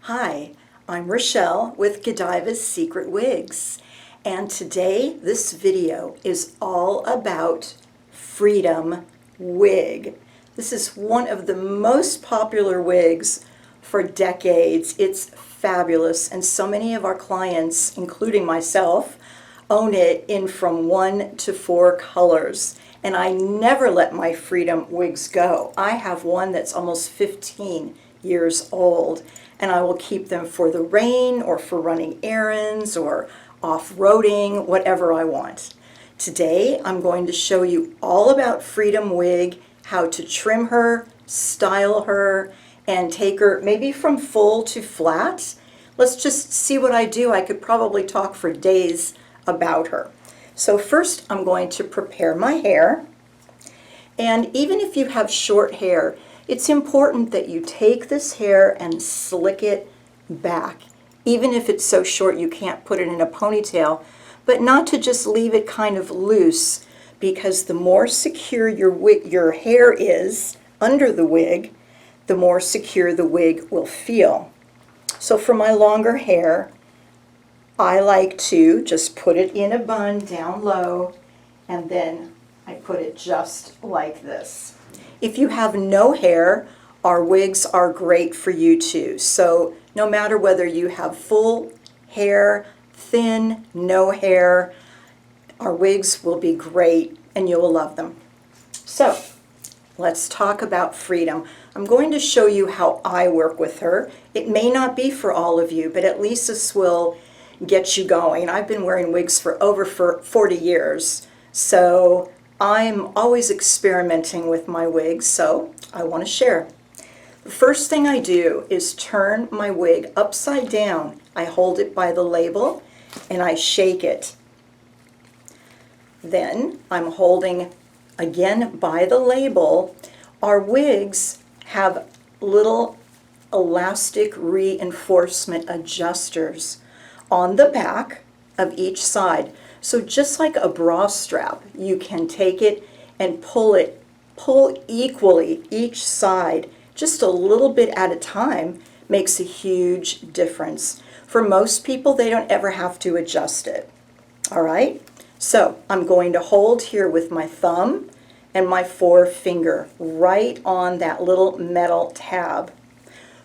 Hi, I'm Rochelle with Godiva's Secret Wigs, and today this video is all about Freedom Wig. This is one of the most popular wigs for decades. It's fabulous, and so many of our clients, including myself, own it in from 1 to 4 colors. And I never let my Freedom wigs go. I have one that's almost 15 years old, and I will keep them for the rain or for running errands or off-roading, whatever I want. Today I'm going to show you all about Freedom Wig, how to trim her, style her, and take her maybe from full to flat. Let's just see what I do. I could probably talk for days about her. So first I'm going to prepare my hair, and even if you have short hair, it's important that you take this hair and slick it back, even if it's so short you can't put it in a ponytail, but not to just leave it kind of loose, because the more secure your hair is under the wig, the more secure the wig will feel. So for my longer hair, I like to just put it in a bun down low, and then I put it just like this. If you have no hair, our wigs are great for you too. So no matter whether you have full hair, thin, no hair, our wigs will be great and you will love them. So let's talk about Freedom. I'm going to show you how I work with her. It may not be for all of you, but at least this will get you going. I've been wearing wigs for over 40 years, so I'm always experimenting with my wigs, so I want to share. The first thing I do is turn my wig upside down. I hold it by the label and I shake it. Then I'm holding again by the label. Our wigs have little elastic reinforcement adjusters on the back of each side. So just like a bra strap, you can take it and pull equally each side, just a little bit at a time, makes a huge difference. For most people, they don't ever have to adjust it. All right, so I'm going to hold here with my thumb and my forefinger right on that little metal tab.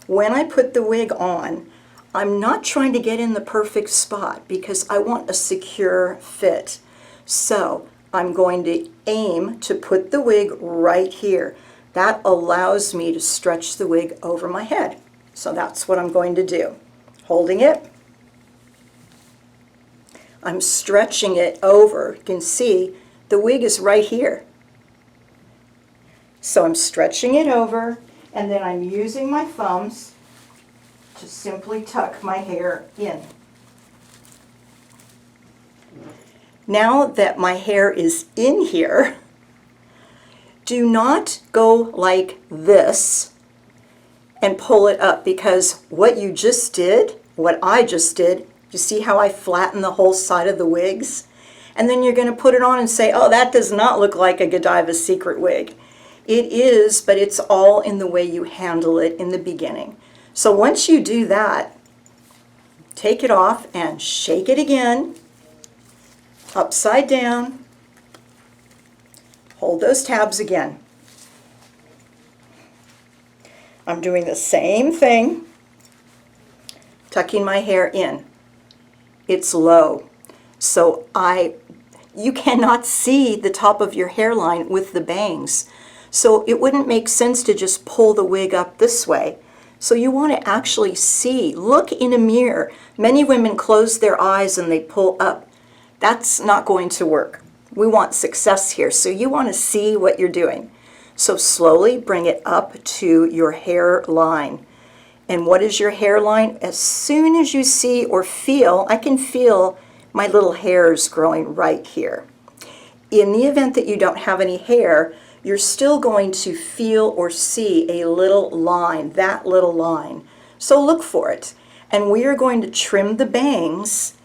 When I put the wig on, I'm not trying to get in the perfect spot because I want a secure fit. So I'm going to aim to put the wig right here. That allows me to stretch the wig over my head. So that's what I'm going to do. Holding it, I'm stretching it over. You can see the wig is right here. So I'm stretching it over, and then I'm using my thumbs to simply tuck my hair in. Now that my hair is in here, do not go like this and pull it up, because what you just did, what I just did, you see how I flatten the whole side of the wigs? And then you're going to put it on and say, oh, that does not look like a Godiva Secret wig. It is, but it's all in the way you handle it in the beginning. So once you do that, take it off and shake it again, upside down, hold those tabs again. I'm doing the same thing, tucking my hair in. It's low, so you cannot see the top of your hairline with the bangs. So it wouldn't make sense to just pull the wig up this way. So you want to actually see, look in a mirror. Many women close their eyes and they pull up. That's not going to work. We want success here, so you want to see what you're doing. So slowly bring it up to your hairline. And what is your hairline? As soon as you see or feel, I can feel my little hairs growing right here. In the event that you don't have any hair, you're still going to feel or see a little line, that little line. So look for it. And we are going to trim the bangs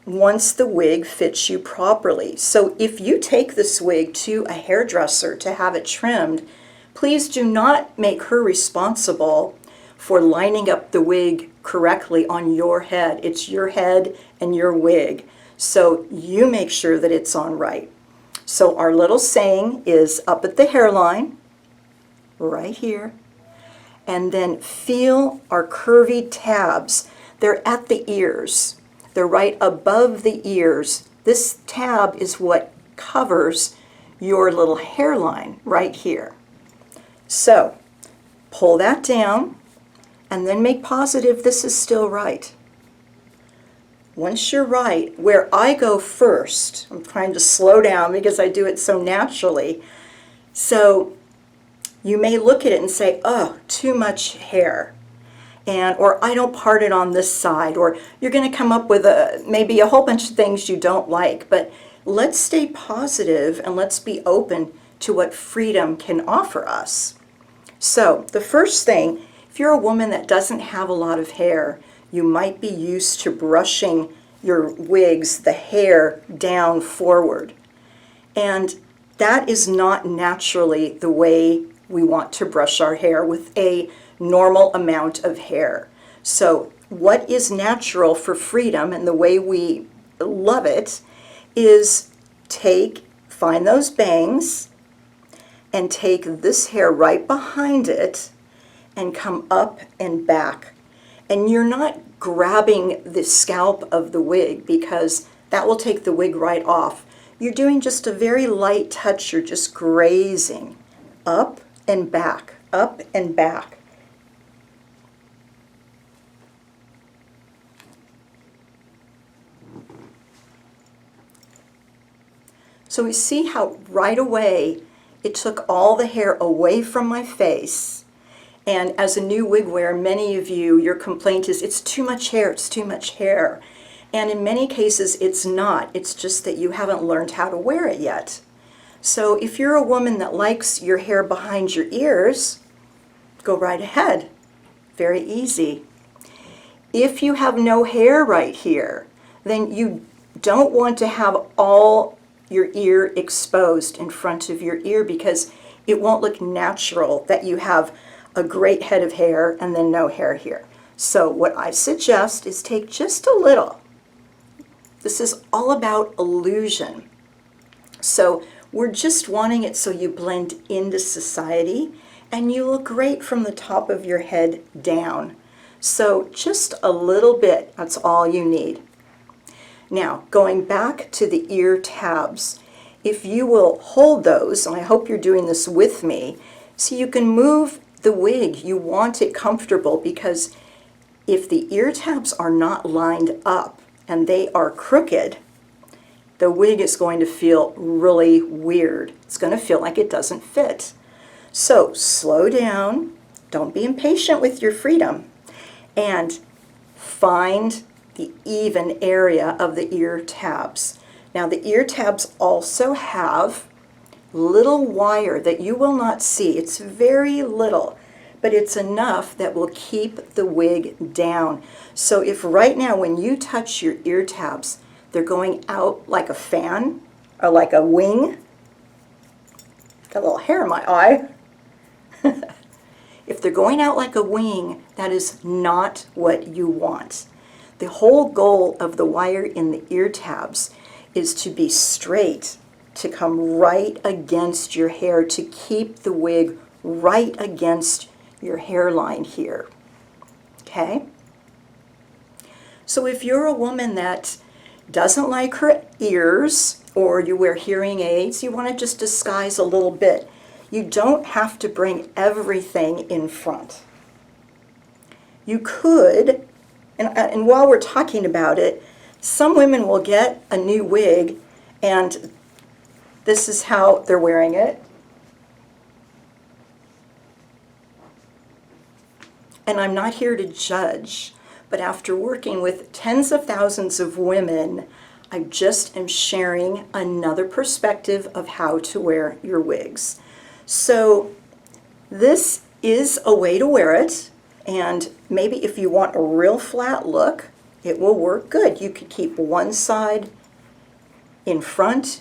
once the wig fits you properly. So if you take this wig to a hairdresser to have it trimmed, please do not make her responsible for lining up the wig correctly on your head. It's your head and your wig. So you make sure that it's on right. So our little saying is up at the hairline, right here, and then feel our curvy tabs. They're at the ears. They're right above the ears. This tab is what covers your little hairline right here. So pull that down and then make positive this is still right. Once you're right, where I go first, I'm trying to slow down because I do it so naturally. So you may look at it and say, oh, too much hair. Or I don't part it on this side, or you're going to come up with maybe a whole bunch of things you don't like. But let's stay positive and let's be open to what freedom can offer us. So the first thing, if you're a woman that doesn't have a lot of hair, you might be used to brushing your wigs, the hair, down forward. And that is not naturally the way we want to brush our hair with a normal amount of hair. So what is natural for freedom and the way we love it is find those bangs and take this hair right behind it and come up and back. And you're not grabbing the scalp of the wig because that will take the wig right off. You're doing just a very light touch. You're just grazing up and back, up and back. So we see how right away it took all the hair away from my face. And as a new wig wearer, many of you, your complaint is it's too much hair, it's too much hair. And in many cases it's not. It's just that you haven't learned how to wear it yet. So if you're a woman that likes your hair behind your ears, go right ahead. Very easy. If you have no hair right here, then you don't want to have all your ear exposed in front of your ear because it won't look natural that you have a great head of hair and then no hair here. So what I suggest is take just a little. This is all about illusion. So we're just wanting it so you blend into society and you look great from the top of your head down. So just a little bit, that's all you need. Now, going back to the ear tabs, if you will hold those, and I hope you're doing this with me, so you can move the wig. You want it comfortable because if the ear tabs are not lined up and they are crooked, the wig is going to feel really weird. It's going to feel like it doesn't fit. So slow down, don't be impatient with your freedom, and find the even area of the ear tabs. Now the ear tabs also have little wire that you will not see. It's very little, but it's enough that will keep the wig down. So if right now when you touch your ear tabs, they're going out like a fan or like a wing. Got a little hair in my eye. If they're going out like a wing, that is not what you want. The whole goal of the wire in the ear tabs is to be straight, to come right against your hair, to keep the wig right against your hairline here. Okay? So if you're a woman that doesn't like her ears, or you wear hearing aids, you want to just disguise a little bit. You don't have to bring everything in front. You could, and while we're talking about it, some women will get a new wig and this is how they're wearing it. And I'm not here to judge, but after working with tens of thousands of women, I just am sharing another perspective of how to wear your wigs. So this is a way to wear it, and maybe if you want a real flat look, it will work good. You could keep one side in front,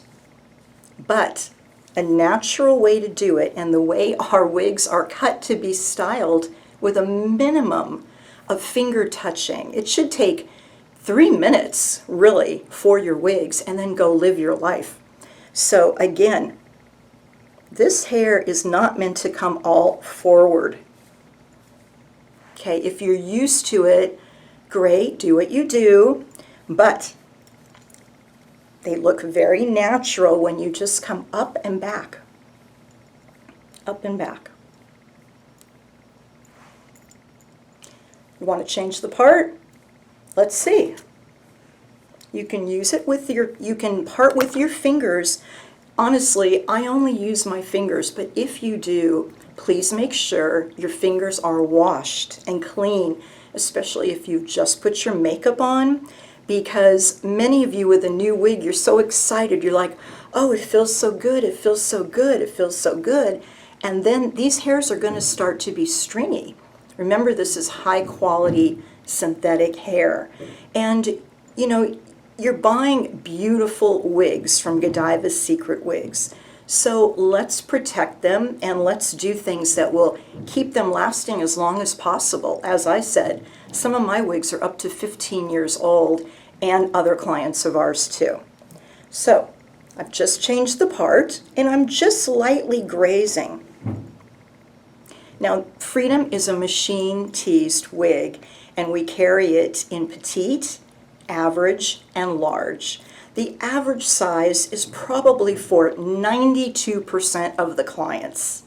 but a natural way to do it, and the way our wigs are cut to be styled with a minimum of finger touching. It should take 3 minutes, really, for your wigs, and then go live your life. So again, this hair is not meant to come all forward. Okay, if you're used to it, great, do what you do, but they look very natural when you just come up and back. Up and back. You want to change the part? Let's see. You can use it with you can part with your fingers. Honestly, I only use my fingers, but if you do, please make sure your fingers are washed and clean, especially if you've just put your makeup on, because many of you with a new wig, you're so excited. You're like, oh, it feels so good, it feels so good, it feels so good. And then these hairs are going to start to be stringy. Remember, this is high quality synthetic hair. And, you know, you're buying beautiful wigs from Godiva's Secret Wigs. So let's protect them and let's do things that will keep them lasting as long as possible. As I said, some of my wigs are up to 15 years old, and other clients of ours too. So I've just changed the part and I'm just lightly grazing. Now, Freedom is a machine teased wig, and we carry it in petite, average, and large. The average size is probably for 92% of the clients.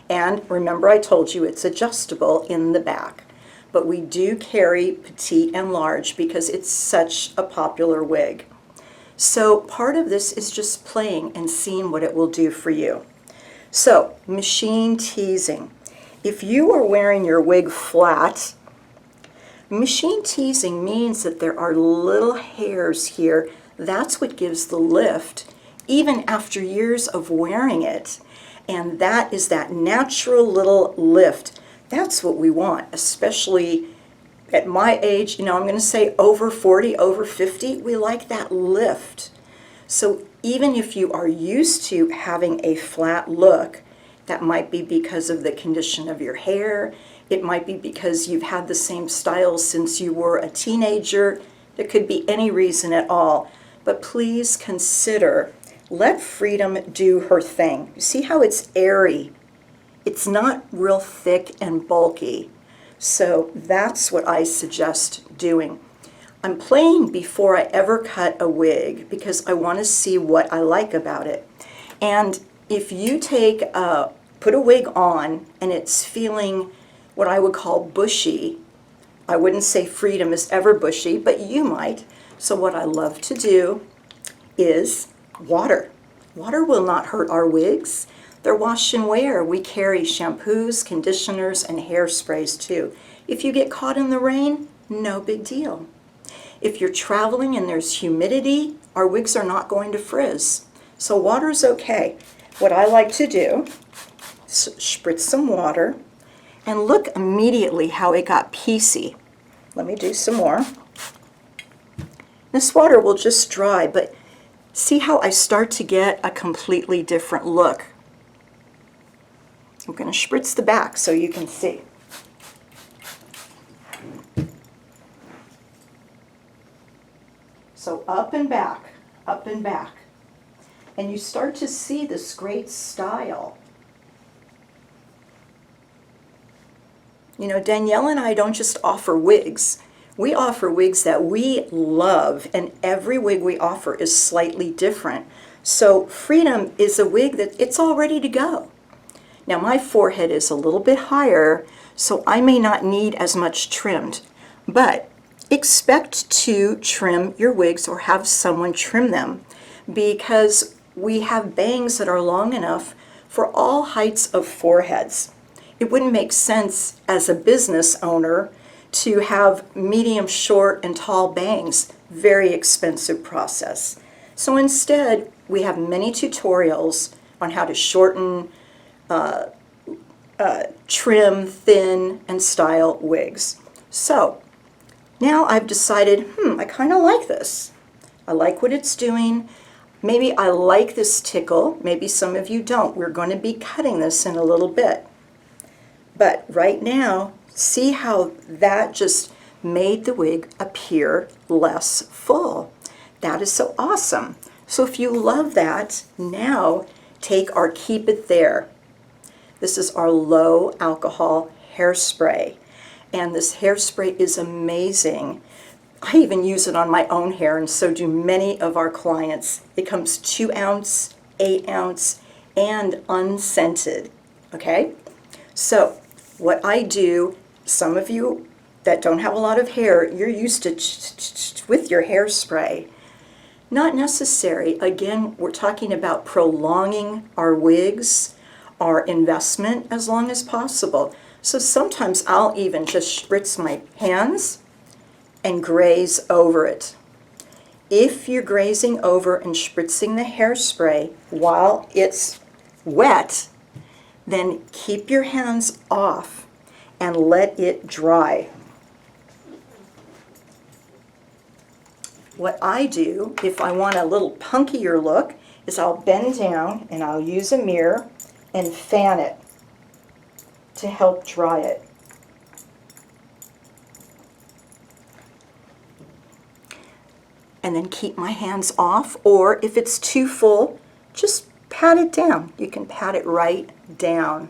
And remember, I told you it's adjustable in the back. But we do carry petite and large because it's such a popular wig. So part of this is just playing and seeing what it will do for you. So, machine teasing. If you are wearing your wig flat, machine teasing means that there are little hairs here. That's what gives the lift, even after years of wearing it. And that is that natural little lift. That's what we want, especially at my age. You know, I'm going to say over 40, over 50, we like that lift. So even if you are used to having a flat look, that might be because of the condition of your hair. It might be because you've had the same style since you were a teenager. There could be any reason at all. But please consider, let Freedom do her thing. You see how it's airy? It's not real thick and bulky. So that's what I suggest doing. I'm playing before I ever cut a wig because I want to see what I like about it. And if you put a wig on and it's feeling what I would call bushy, I wouldn't say Freedom is ever bushy, but you might. So what I love to do is water. Water will not hurt our wigs. They're wash and wear. We carry shampoos, conditioners, and hairsprays too. If you get caught in the rain, no big deal. If you're traveling and there's humidity, our wigs are not going to frizz. So water's okay. What I like to do is spritz some water and look immediately how it got piecey. Let me do some more. This water will just dry, but see how I start to get a completely different look. I'm going to spritz the back so you can see. So up and back, up and back. And you start to see this great style. You know, Danielle and I don't just offer wigs. We offer wigs that we love, and every wig we offer is slightly different. So Freedom is a wig that it's all ready to go. Now my forehead is a little bit higher, so I may not need as much trimmed, but expect to trim your wigs or have someone trim them, because we have bangs that are long enough for all heights of foreheads. It wouldn't make sense as a business owner to have medium, short, and tall bangs. Very expensive process. So instead, we have many tutorials on how to shorten, trim, thin, and style wigs. So now I've decided, I kind of like this. I like what it's doing. Maybe I like this tickle. Maybe some of you don't. We're going to be cutting this in a little bit. But right now, see how that just made the wig appear less full. That is so awesome. So if you love that, now take our Keep It There. This is our low alcohol hairspray. And this hairspray is amazing. I even use it on my own hair, and so do many of our clients. It comes 2 ounce, 8 ounce, and unscented, okay? So what I do, some of you that don't have a lot of hair, you're used to with your hairspray. Not necessary. Again, we're talking about prolonging our wigs, our investment as long as possible. So sometimes I'll even just spritz my hands and graze over it. If you're grazing over and spritzing the hairspray while it's wet, then keep your hands off and let it dry. What I do, if I want a little punkier look, is I'll bend down and I'll use a mirror and fan it to help dry it. And then keep my hands off, or if it's too full, just pat it down. You can pat it right down.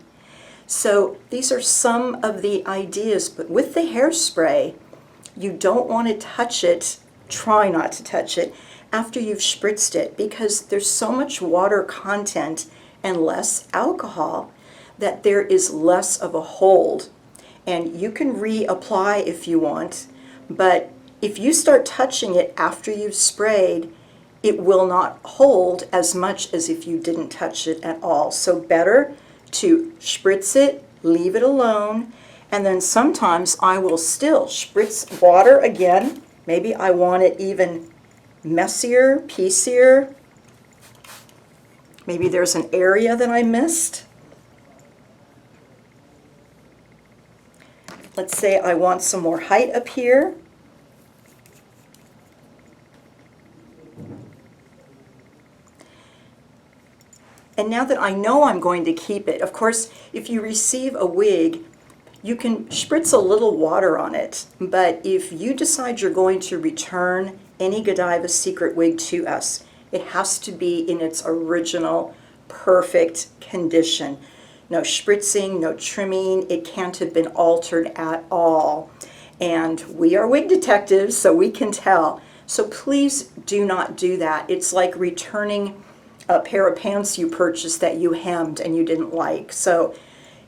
So these are some of the ideas, but with the hairspray, you don't want to touch it, try not to touch it, after you've spritzed it, because there's so much water content and less alcohol that there is less of a hold. And you can reapply if you want, but if you start touching it after you've sprayed, it will not hold as much as if you didn't touch it at all. So better to spritz it, leave it alone, and then sometimes I will still spritz water again. Maybe I want it even messier, piecier. Maybe there's an area that I missed. Let's say I want some more height up here. And now that I know I'm going to keep it, of course, if you receive a wig, you can spritz a little water on it. But if you decide you're going to return any Godiva secret wig to us, it has to be in its original, perfect condition. No spritzing, no trimming. It can't have been altered at all. And we are wig detectives, so we can tell. So please do not do that. It's like returning a pair of pants you purchased that you hemmed and you didn't like. So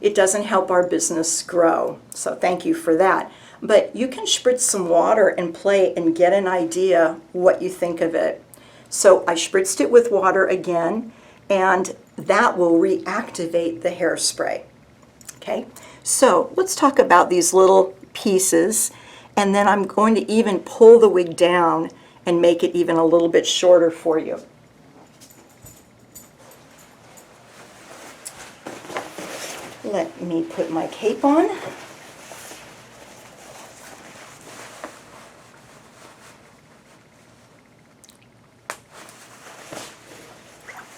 it doesn't help our business grow. So thank you for that. But you can spritz some water and play and get an idea what you think of it. So I spritzed it with water again, and that will reactivate the hairspray. Okay, so let's talk about these little pieces, and then I'm going to even pull the wig down and make it even a little bit shorter for you. Let me put my cape on.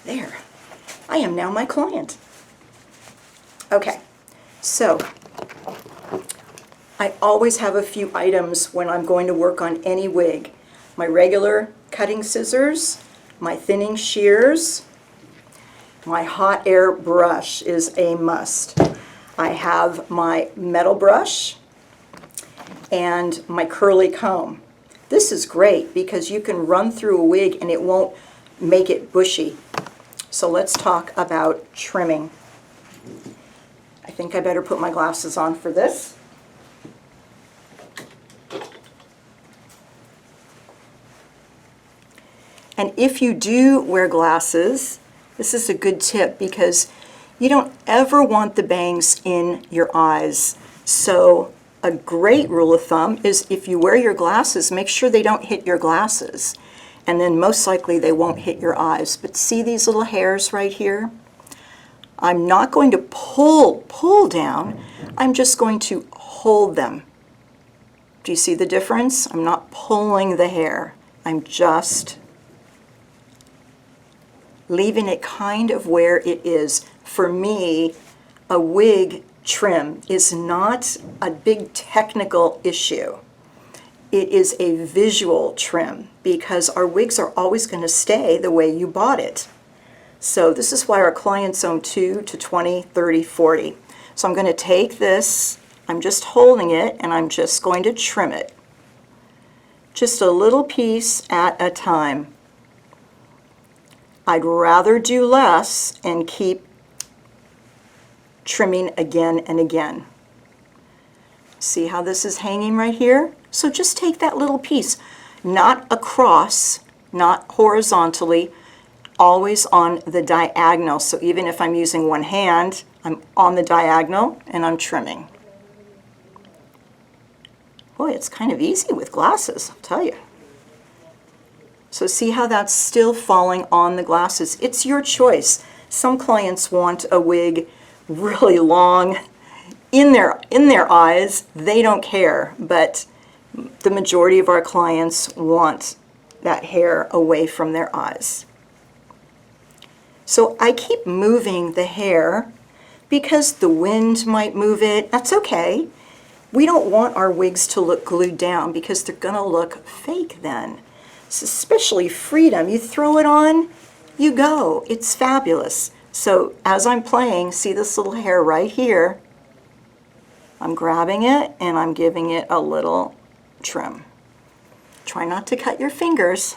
There. I am now my client. Okay, so I always have a few items when I'm going to work on any wig. My regular cutting scissors, my thinning shears, my hot air brush is a must. I have my metal brush and my curly comb. This is great because you can run through a wig and it won't make it bushy. So let's talk about trimming. I think I better put my glasses on for this. And if you do wear glasses, this is a good tip because you don't ever want the bangs in your eyes. So a great rule of thumb is if you wear your glasses, make sure they don't hit your glasses. And then most likely they won't hit your eyes. But see these little hairs right here? I'm not going to pull down. I'm just going to hold them. Do you see the difference? I'm not pulling the hair. I'm just leaving it kind of where it is. For me, a wig trim is not a big technical issue. It is a visual trim because our wigs are always going to stay the way you bought it. So this is why our clients own 2 to 20, 30, 40. So I'm going to take this, I'm just holding it, and I'm just going to trim it. Just a little piece at a time. I'd rather do less and keep trimming again and again. See how this is hanging right here? So just take that little piece, not across, not horizontally, always on the diagonal. So even if I'm using one hand, I'm on the diagonal and I'm trimming. Boy, it's kind of easy with glasses, I'll tell you. So see how that's still falling on the glasses? It's your choice. Some clients want a wig really long in their eyes. They don't care, but the majority of our clients want that hair away from their eyes. So I keep moving the hair because the wind might move it. That's okay. We don't want our wigs to look glued down because they're going to look fake then. So especially Freedom, you throw it on, you go. It's fabulous. So as I'm playing, see this little hair right here? I'm grabbing it and I'm giving it a little trim. Try not to cut your fingers.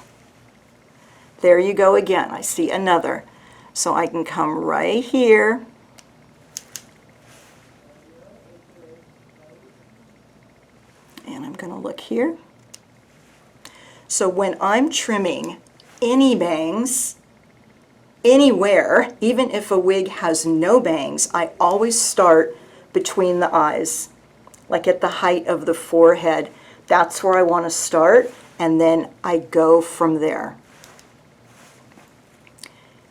There you go again. I see another. So I can come right here. And I'm going to look here. So when I'm trimming any bangs, anywhere, even if a wig has no bangs, I always start between the eyes, like at the height of the forehead. That's where I want to start, and then I go from there.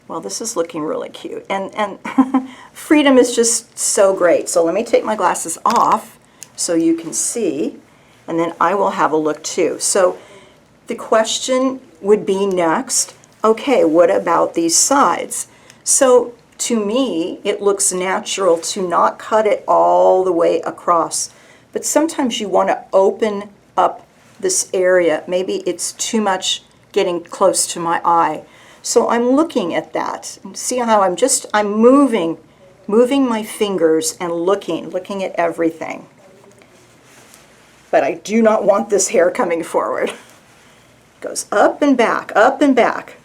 Well, this is looking really cute. And Freedom is just so great. So let me take my glasses off so you can see, and then I will have a look too. So the question would be next, okay, what about these sides? So to me, it looks natural to not cut it all the way across. But sometimes you want to open up this area. Maybe it's too much getting close to my eye. So I'm looking at that. See how I'm moving my fingers and looking at everything. But I do not want this hair coming forward. It goes up and back, up and back.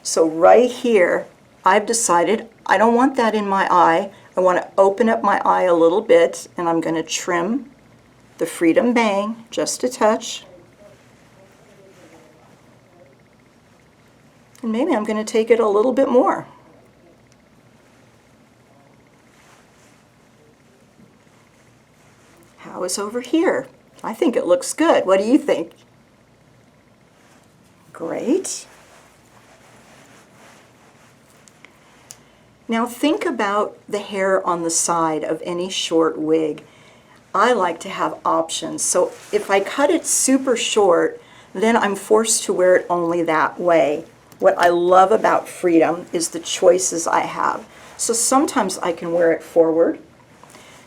So right here, I've decided I don't want that in my eye. I want to open up my eye a little bit, and I'm going to trim the Freedom bang just a touch. And maybe I'm going to take it a little bit more. How is over here? I think it looks good. What do you think? Great. Now think about the hair on the side of any short wig. I like to have options. So if I cut it super short, then I'm forced to wear it only that way. What I love about Freedom is the choices I have. So sometimes I can wear it forward.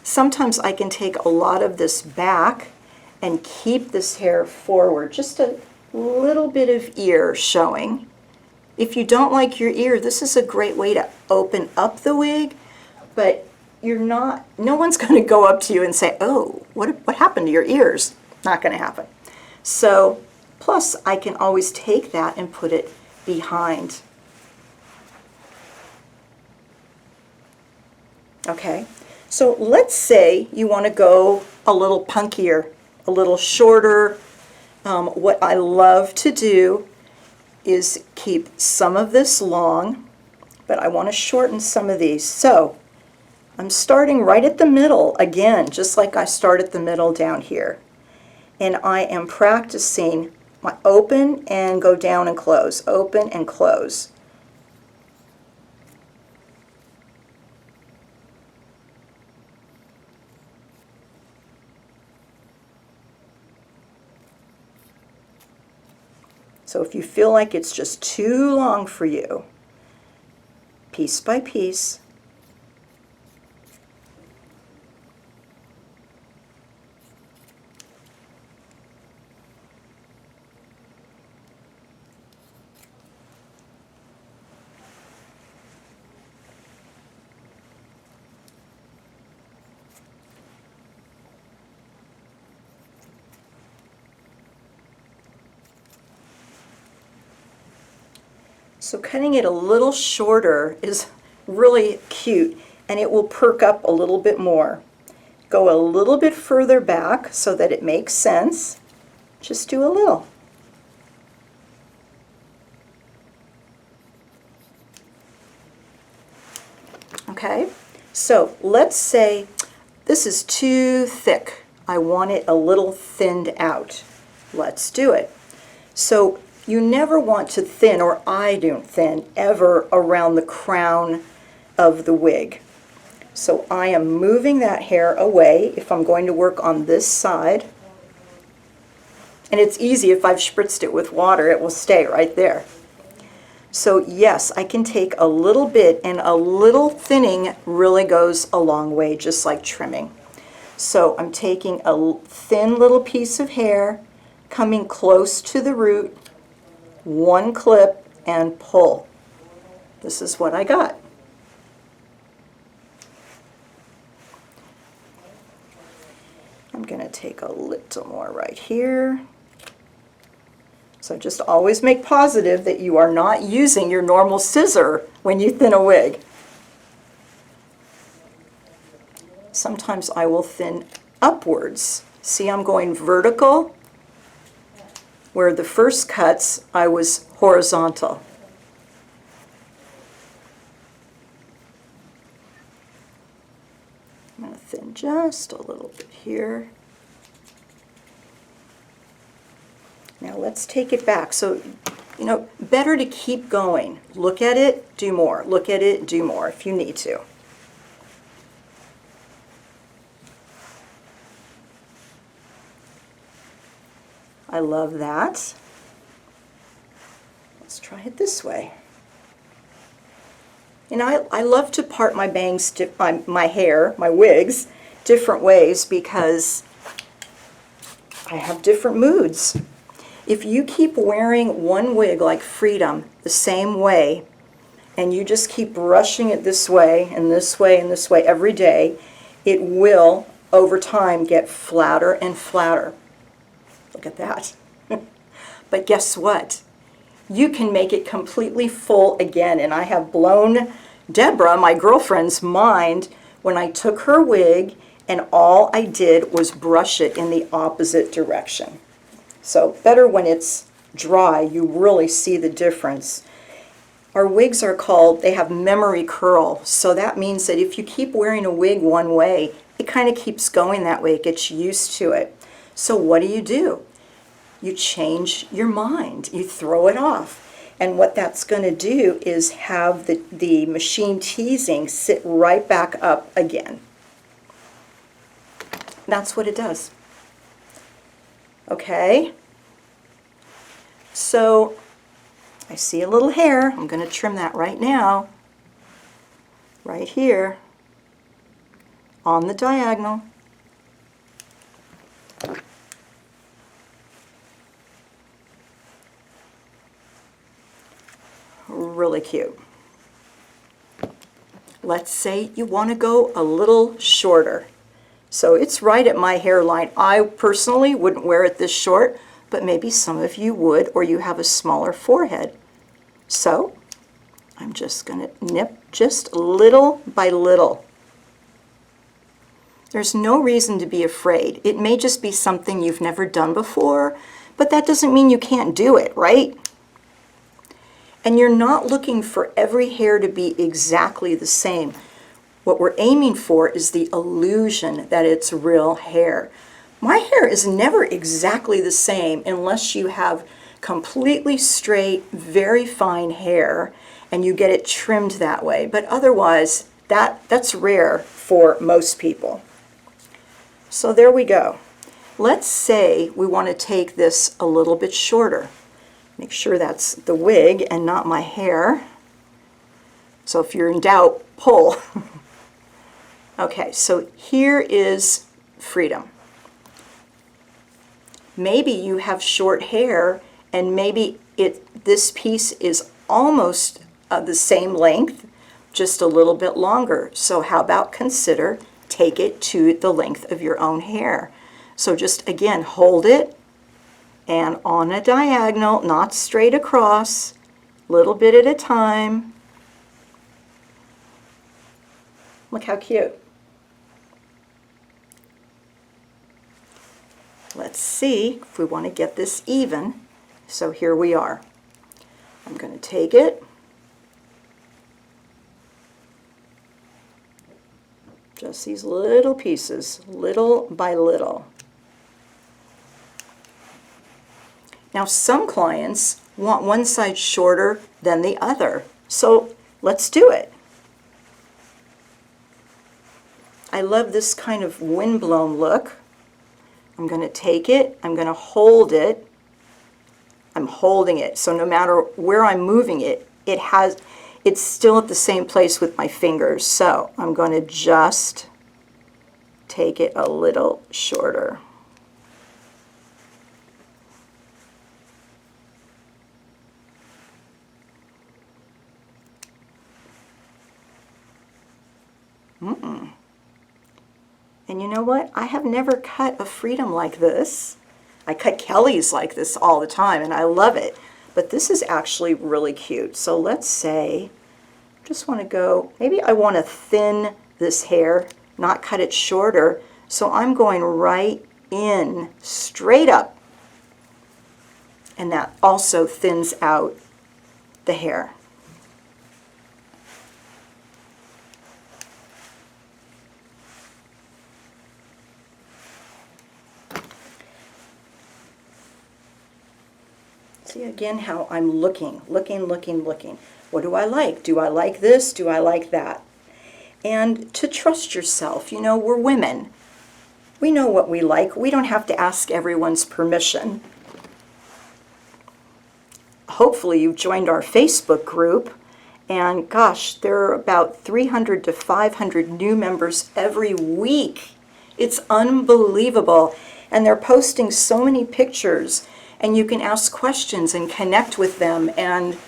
Sometimes I can take a lot of this back and keep this hair forward. Just a little bit of ear showing. If you don't like your ear, this is a great way to open up the wig, but no one's going to go up to you and say, oh, what happened to your ears? Not going to happen. So, plus I can always take that and put it behind. Okay, so let's say you want to go a little punkier, a little shorter. What I love to do is keep some of this long, but I want to shorten some of these. So I'm starting right at the middle again, just like I start at the middle down here. And I am practicing my open and go down and close, open and close. So if you feel like it's just too long for you, piece by piece, So cutting it a little shorter is really cute, and it will perk up a little bit more. Go a little bit further back so that it makes sense. Just do a little. Okay, so let's say this is too thick. I want it a little thinned out. Let's do it. So you never want to thin, or I don't thin, ever around the crown of the wig. So I am moving that hair away if I'm going to work on this side. And it's easy, if I've spritzed it with water, it will stay right there. So yes, I can take a little bit, and a little thinning really goes a long way, just like trimming. So I'm taking a thin little piece of hair, coming close to the root, one clip, and pull. This is what I got. I'm going to take a little more right here. So just always make positive that you are not using your normal scissor when you thin a wig. Sometimes I will thin upwards. See, I'm going vertical, where the first cuts I was horizontal. I'm going to thin just a little bit here. Now let's take it back. So, you know, better to keep going. Look at it, do more. Look at it, do more if you need to. I love that. Let's try it this way. You know, I love to part my bangs, my hair, my wigs, different ways because I have different moods. If you keep wearing one wig like Freedom the same way, and you just keep brushing it this way and this way and this way every day, it will, over time, get flatter and flatter. Look at that. But guess what? You can make it completely full again, and I have blown Deborah, my girlfriend's, mind when I took her wig and all I did was brush it in the opposite direction. So better when it's dry, you really see the difference. Our wigs are called, they have memory curl, so that means that if you keep wearing a wig one way, it kind of keeps going that way, it gets used to it. So what do? You change your mind, you throw it off. And what that's going to do is have the machine teasing sit right back up again. That's what it does. Okay, so I see a little hair. I'm going to trim that right now, right here, on the diagonal. Really cute. Let's say you want to go a little shorter. So it's right at my hairline. I personally wouldn't wear it this short, but maybe some of you would, or you have a smaller forehead. So I'm just going to nip just little by little. There's no reason to be afraid. It may just be something you've never done before, but that doesn't mean you can't do it, right? And you're not looking for every hair to be exactly the same. What we're aiming for is the illusion that it's real hair. My hair is never exactly the same unless you have completely straight, very fine hair and you get it trimmed that way. But otherwise, that's rare for most people. So there we go. Let's say we want to take this a little bit shorter. Make sure that's the wig and not my hair. So if you're in doubt, pull. Okay, so here is Freedom. Maybe you have short hair and maybe this piece is almost the same length, just a little bit longer. So how about consider take it to the length of your own hair. So just again, hold it and on a diagonal, not straight across, little bit at a time. Look how cute. Let's see if we want to get this even. So here we are. I'm going to take it, just these little pieces, little by little. Now some clients want one side shorter than the other, so let's do it. I love this kind of windblown look. I'm going to take it, I'm going to hold it. I'm holding it, so no matter where I'm moving it, it's still at the same place with my fingers. So I'm going to just take it a little shorter. And you know what? I have never cut a Freedom like this. I cut Kelly's like this all the time, and I love it. But this is actually really cute. So let's say, just want to go, maybe I want to thin this hair, not cut it shorter. So I'm going right in, straight up. And that also thins out the hair. See again how I'm looking. What do I like? Do I like this? Do I like that? And to trust yourself. You know, we're women. We know what we like. We don't have to ask everyone's permission. Hopefully you've joined our Facebook group. And gosh, there are about 300 to 500 new members every week. It's unbelievable. And they're posting so many pictures. And you can ask questions and connect with them and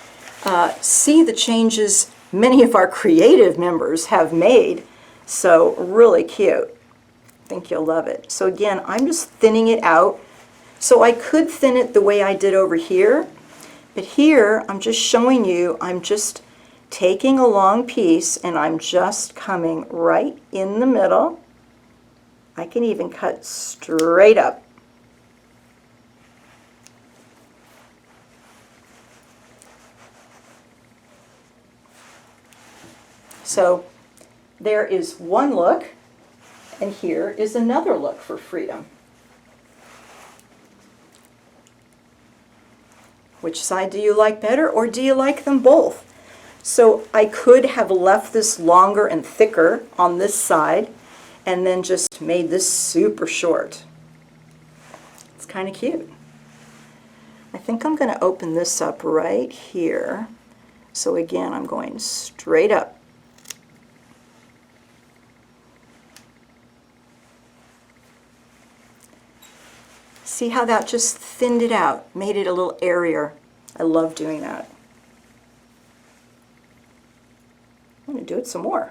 see the changes many of our creative members have made. So really cute. I think you'll love it. So again, I'm just thinning it out. So I could thin it the way I did over here, but here I'm just showing you, I'm just taking a long piece and I'm just coming right in the middle. I can even cut straight up. So there is one look, and here is another look for Freedom. Which side do you like better, or do you like them both? So I could have left this longer and thicker on this side, and then just made this super short. It's kind of cute. I think I'm going to open this up right here. So again, I'm going straight up. See how that just thinned it out, made it a little airier. I love doing that. I'm going to do it some more.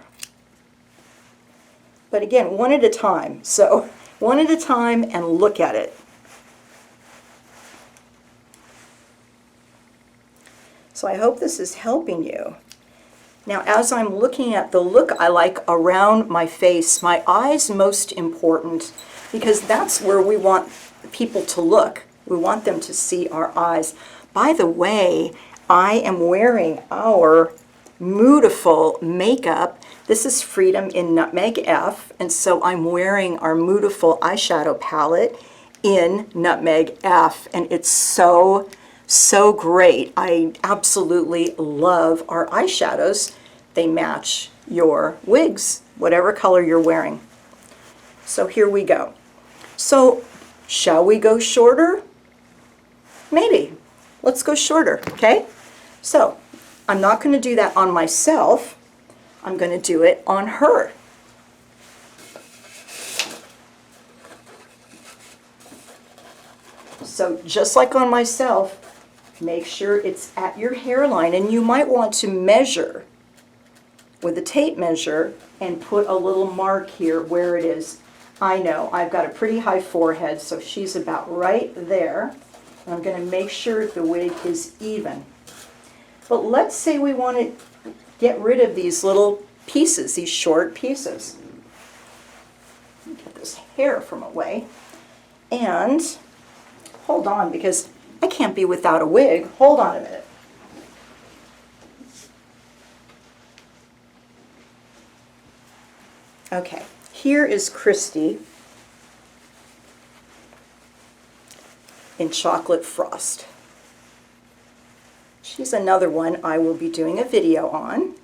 But again, one at a time. So one at a time and look at it. So I hope this is helping you. Now as I'm looking at the look I like around my face, my eyes most important, because that's where we want people to look. We want them to see our eyes. By the way, I am wearing our Moodiful makeup. This is Freedom in Nutmeg-F, and so I'm wearing our Moodiful eyeshadow palette in Nutmeg-F, and it's so great. I absolutely love our eyeshadows. They match your wigs, whatever color you're wearing. So here we go. So shall we go shorter? Maybe. Let's go shorter, okay? So I'm not going to do that on myself. I'm going to do it on her. So just like on myself, make sure it's at your hairline, and you might want to measure with a tape measure and put a little mark here where it is. I know I've got a pretty high forehead, so she's about right there. And I'm going to make sure the wig is even. But let's say we want to get rid of these little pieces, these short pieces. Get this hair from away. And hold on, because I can't be without a wig. Hold on a minute. Okay, here is Cristi in Chocolate Frost. She's another one I will be doing a video on.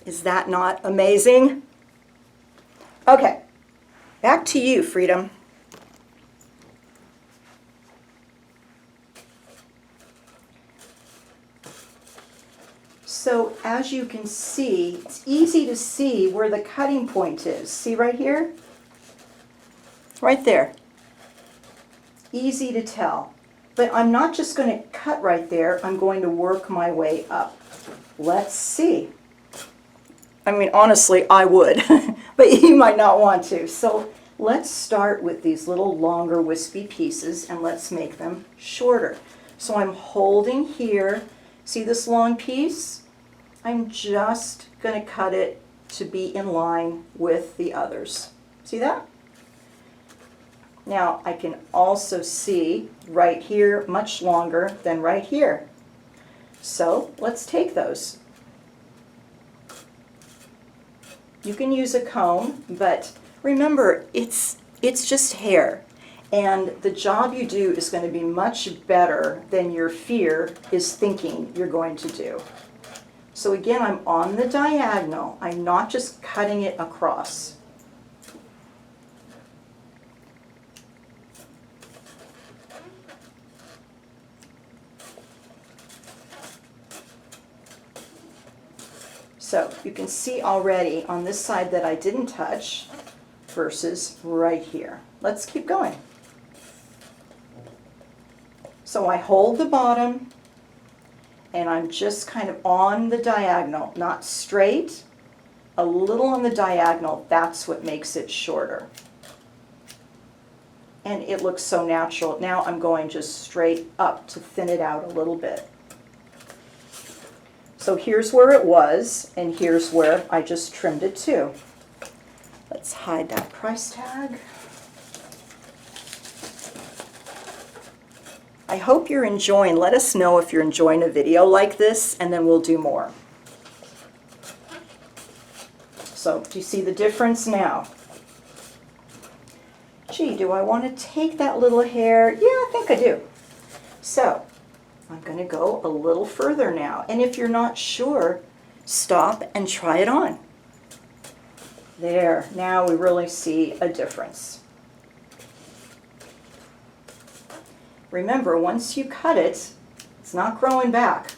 Is that not amazing? Okay, back to you, Freedom. So as you can see, it's easy to see where the cutting point is. See right here? Right there. Easy to tell. But I'm not just going to cut right there. I'm going to work my way up. Let's see. I mean, honestly, I would, but you might not want to. So let's start with these little longer wispy pieces and let's make them shorter. So I'm holding here. See this long piece? I'm just going to cut it to be in line with the others. See that? Now I can also see right here much longer than right here. So let's take those. You can use a comb, but remember it's just hair. And the job you do is going to be much better than your fear is thinking you're going to do. So again, I'm on the diagonal. I'm not just cutting it across. So you can see already on this side that I didn't touch versus right here. Let's keep going. So I hold the bottom and I'm just kind of on the diagonal, not straight, a little on the diagonal. That's what makes it shorter. And it looks so natural. Now I'm going just straight up to thin it out a little bit. So here's where it was, and here's where I just trimmed it to. Let's hide that price tag. I hope you're enjoying. Let us know if you're enjoying a video like this, and then we'll do more. So, do you see the difference now? Gee, do I want to take that little hair? Yeah, I think I do. So, I'm going to go a little further now. And if you're not sure, stop and try it on. There, now we really see a difference. Remember, once you cut it, it's not growing back.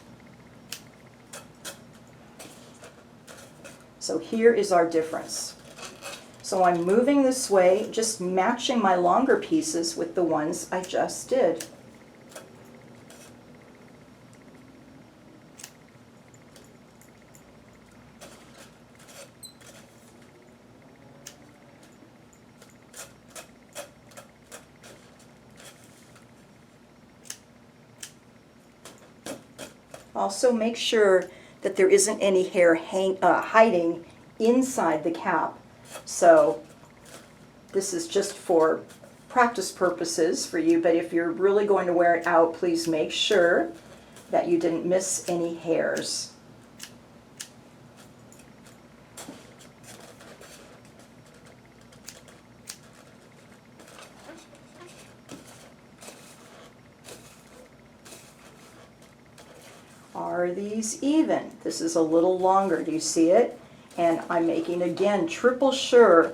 So here is our difference. So I'm moving this way, just matching my longer pieces with the ones I just did. Also make sure that there isn't any hair hiding inside the cap. So this is just for practice purposes for you, but if you're really going to wear it out, please make sure that you didn't miss any hairs. Are these even? This is a little longer. Do you see it? And I'm making, again, triple sure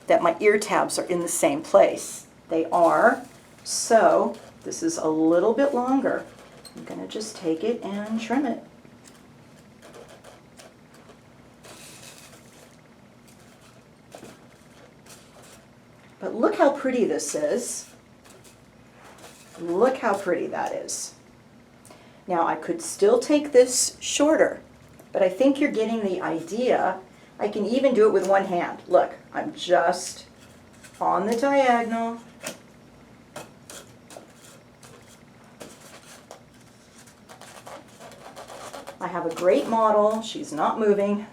that my ear tabs are in the same place. They are. So this is a little bit longer. I'm going to just take it and trim it. But look how pretty this is. Look how pretty that is. Now I could still take this shorter, but I think you're getting the idea. I can even do it with one hand. Look, I'm just on the diagonal. I have a great model. She's not moving.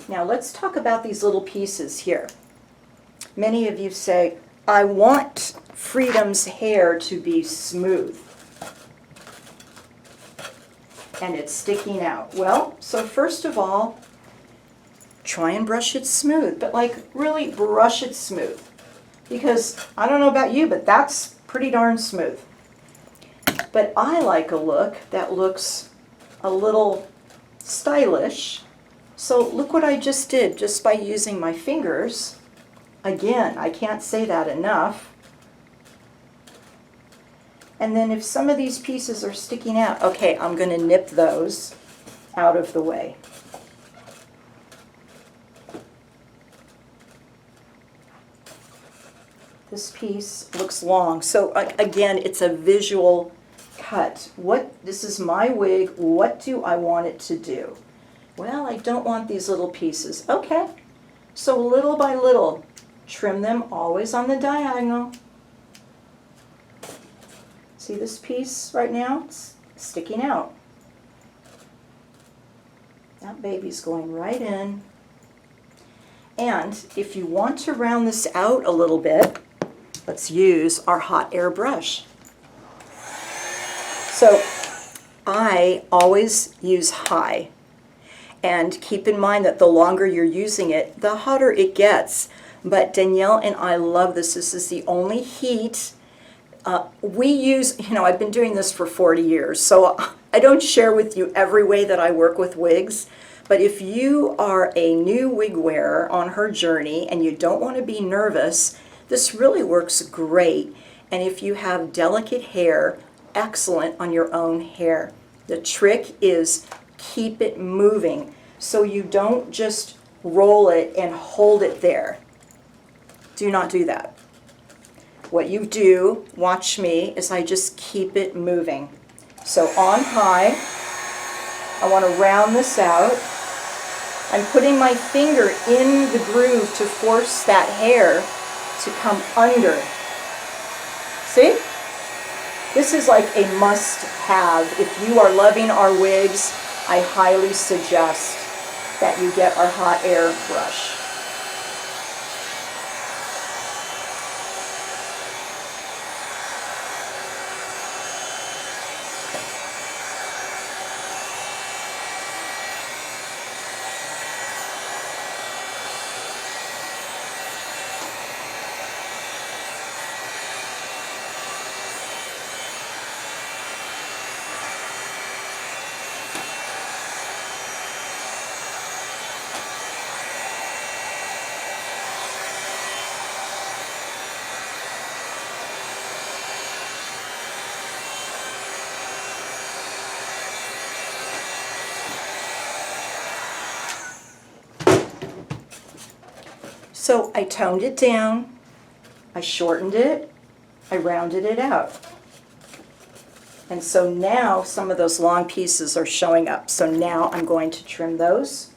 Now let's talk about these little pieces here. Many of you say, I want Freedom's hair to be smooth. And it's sticking out. Well, so first of all, try and brush it smooth, but like really brush it smooth. Because I don't know about you, but that's pretty darn smooth. But I like a look that looks a little stylish. So look what I just did just by using my fingers. Again, I can't say that enough. And then if some of these pieces are sticking out, okay, I'm going to nip those out of the way. This piece looks long. So again, it's a visual cut. This is my wig. What do I want it to do? Well, I don't want these little pieces. Okay, so little by little, trim them always on the diagonal. See this piece right now? It's sticking out. That baby's going right in. And if you want to round this out a little bit, let's use our hot air brush. So I always use high. And keep in mind that the longer you're using it, the hotter it gets. But Danielle and I love this. This is the only heat. We use, I've been doing this for 40 years, so I don't share with you every way that I work with wigs. But if you are a new wig wearer on her journey and you don't want to be nervous, this really works great. And if you have delicate hair, excellent on your own hair. The trick is keep it moving so you don't just roll it and hold it there. Do not do that. What you do, watch me, is I just keep it moving. So on high, I want to round this out. I'm putting my finger in the groove to force that hair to come under. See? This is like a must-have. If you are loving our wigs, I highly suggest that you get our hot air brush. So I toned it down, I shortened it, I rounded it out. And so now some of those long pieces are showing up. So now I'm going to trim those.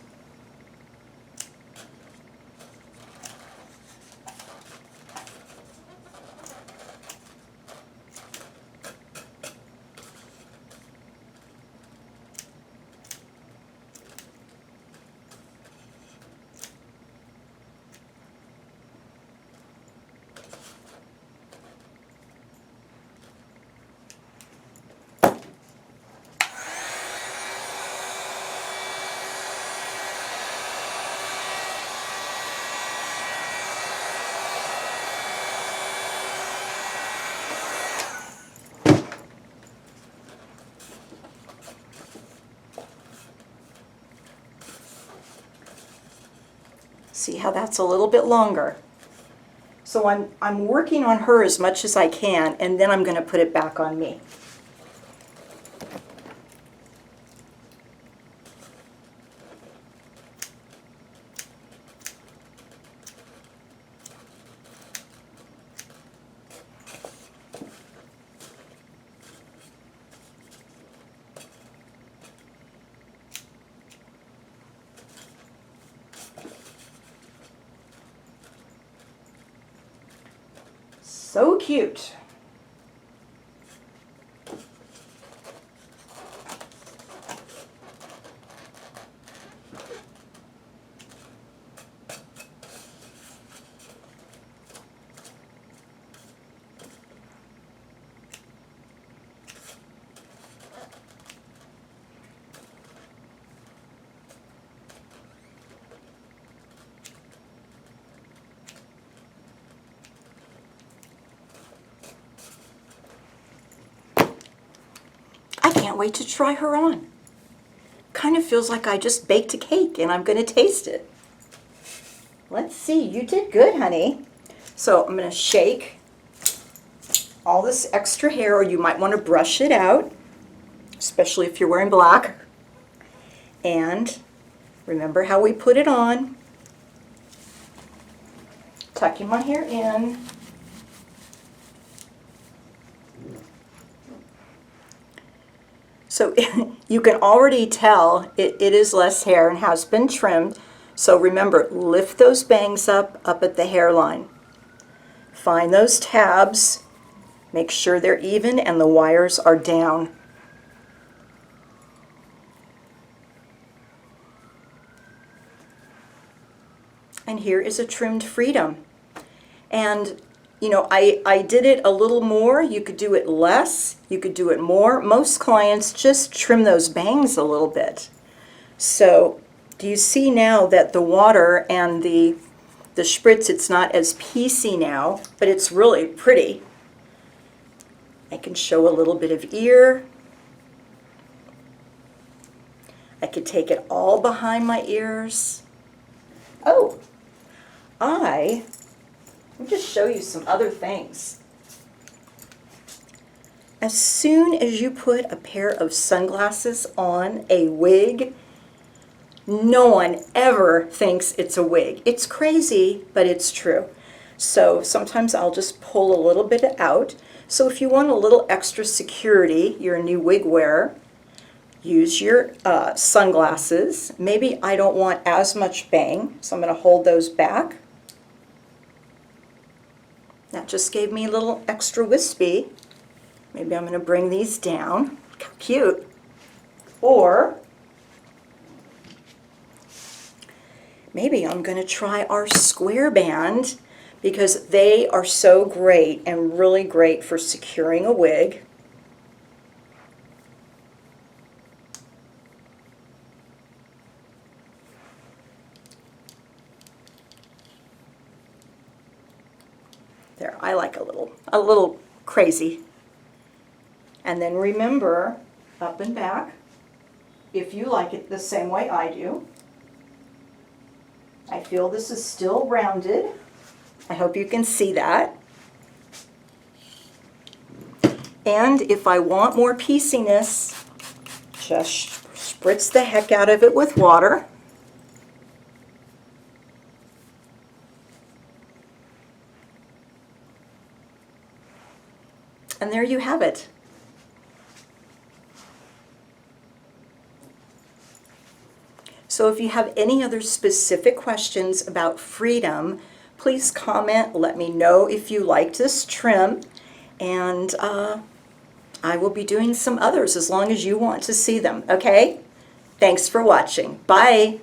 See how that's a little bit longer. So I'm working on her as much as I can, and then I'm going to put it back on me. So cute. I can't wait to try her on. Kind of feels like I just baked a cake and I'm going to taste it. Let's see, you did good, honey. So I'm going to shake all this extra hair, or you might want to brush it out, especially if you're wearing black. And remember how we put it on. Tucking my hair in. So you can already tell it is less hair and has been trimmed. So remember, lift those bangs up at the hairline. Find those tabs. Make sure they're even and the wires are down. And here is a trimmed Freedom. And you know, I did it a little more. You could do it less. You could do it more. Most clients just trim those bangs a little bit. So do you see now that the water and the spritz, it's not as piecey now, but it's really pretty. I can show a little bit of ear. I could take it all behind my ears. Oh, let me just show you some other things. As soon as you put a pair of sunglasses on a wig, no one ever thinks it's a wig. It's crazy, but it's true. So sometimes I'll just pull a little bit out. So if you want a little extra security, you're a new wig wearer, use your sunglasses. Maybe I don't want as much bang, so I'm going to hold those back. That just gave me a little extra wispy. Maybe I'm going to bring these down. Look how cute. Or maybe I'm going to try our square band, because they are so great and really great for securing a wig. There, I like a little crazy. And then remember, up and back, if you like it the same way I do. I feel this is still rounded. I hope you can see that. And if I want more pieciness, just spritz the heck out of it with water. And there you have it. So if you have any other specific questions about Freedom, please comment. Let me know if you liked this trim. And I will be doing some others as long as you want to see them, okay? Thanks for watching. Bye.